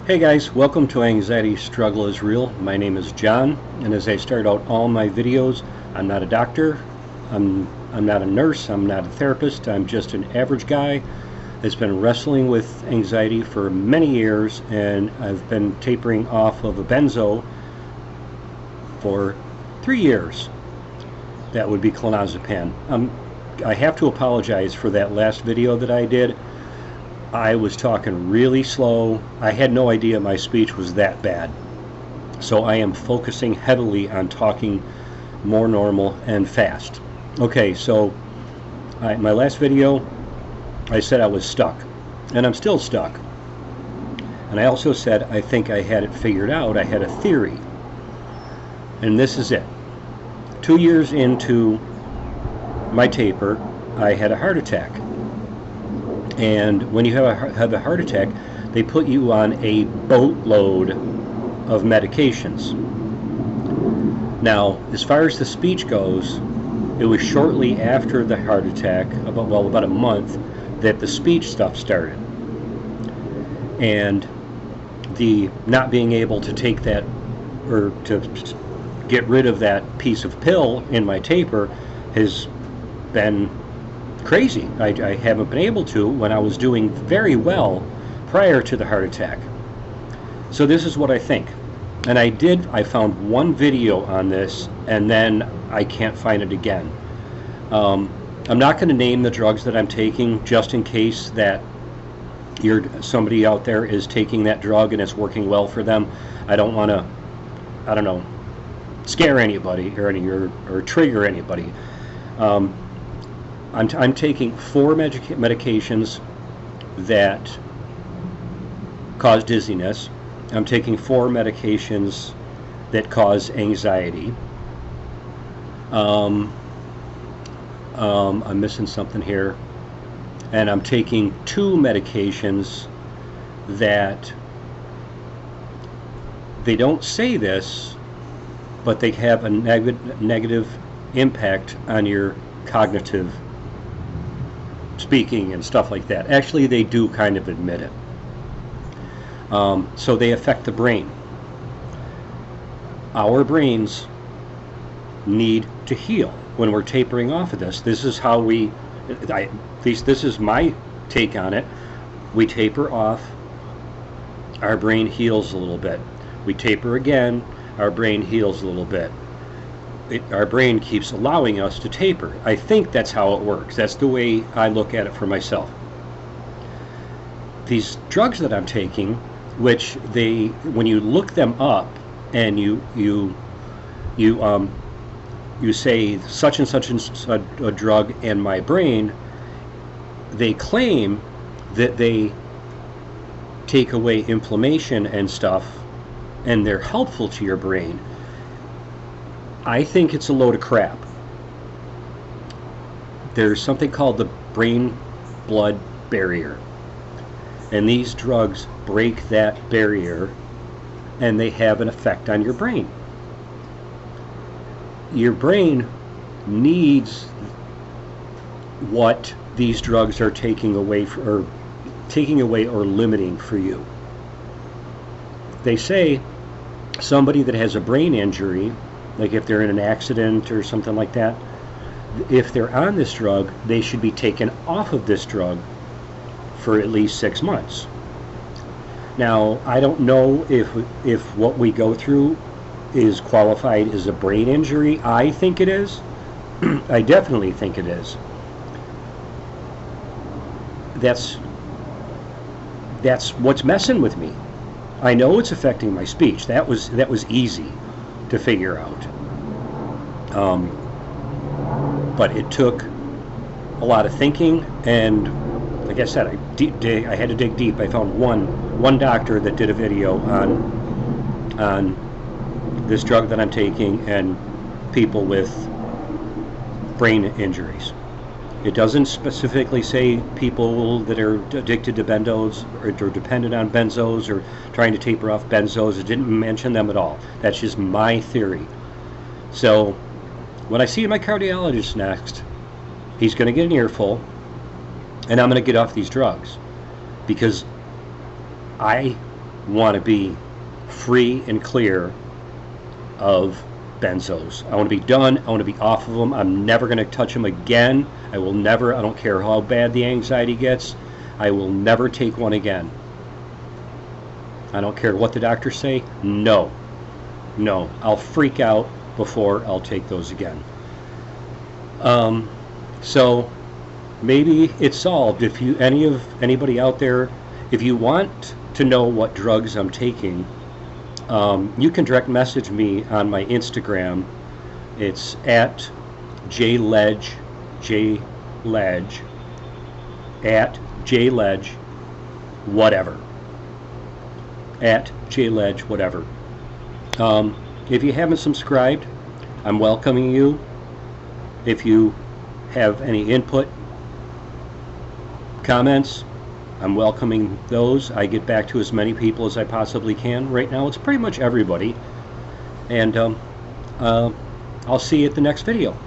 Hey guys, welcome to Anxiety Struggle is Real. My name is John, and as I start out all my videos, I'm not a doctor, I'm not a nurse, I'm not a therapist, I'm just an average guy that's been wrestling with anxiety for many years, and I've been tapering off of a benzo for 3 years. That would be Clonazepam. I have to apologize for that last video that I did. I was talking really slow. I had no idea my speech was that bad. So I am focusing heavily on talking more normal and fast. Okay, so my last video, I said I was stuck. And I'm still stuck. And I also said I think I had it figured out. I had a theory. And this is it. 2 years into my taper, I had a heart attack. And when you have a heart attack, they put you on a boatload of medications. Now, as far as the speech goes, it was shortly after the heart attack, about a month, that the speech stuff started. And the not being able to take that, or to get rid of that piece of pill in my taper, has been crazy. I haven't been able to when I was doing very well prior to the heart attack. So this is what I think. And I found one video on this, and then I can't find it again. I'm not going to name the drugs that I'm taking, just in case that somebody out there is taking that drug and it's working well for them. I don't want to, I don't know, scare anybody or trigger anybody. I'm taking 4 medications that cause dizziness. I'm taking 4 medications that cause anxiety. I'm missing something here. And I'm taking 2 medications that, they don't say this, but they have a negative impact on your cognitive speaking and stuff like that. Actually, they do kind of admit it. So they affect the brain. Our brains need to heal when we're tapering off of this. This is how this is my take on it. We taper off, our brain heals a little bit. We taper again, our brain heals a little bit. Our brain keeps allowing us to taper. I think that's how it works. That's the way I look at it for myself. These drugs that I'm taking, which when you look them up and you say such and such a drug in my brain, they claim that they take away inflammation and stuff, and they're helpful to your brain. I think it's a load of crap. There's something called the brain-blood barrier, and these drugs break that barrier, and they have an effect on your brain. Your brain needs what these drugs are taking away or limiting for you. They say somebody that has a brain injury, like if they're in an accident or something like that, if they're on this drug, they should be taken off of this drug for at least 6 months. Now, I don't know if what we go through is qualified as a brain injury. I think it is. I definitely think it is. That's what's messing with me. I know it's affecting my speech. That was easy to figure out. But it took a lot of thinking, and like I said, I had to dig deep. I found one doctor that did a video on this drug that I'm taking and people with brain injuries. It doesn't specifically say people that are addicted to benzos or dependent on benzos or trying to taper off benzos. It didn't mention them at all. That's just my theory. So when I see my cardiologist next, he's going to get an earful, and I'm going to get off these drugs, because I want to be free and clear of benzos. I want to be done. I want to be off of them. I'm never going to touch them again. I will never, I don't care how bad the anxiety gets, I will never take one again. I don't care what the doctors say. No. No. I'll freak out before I'll take those again. So maybe it's solved. If you, anybody out there, if you want to know what drugs I'm taking, you can direct message me on my Instagram. It's at jledge, at jledge, whatever. At jledge, whatever. If you haven't subscribed, I'm welcoming you. If you have any input, comments, I'm welcoming those. I get back to as many people as I possibly can. Right now it's pretty much everybody. And I'll see you at the next video.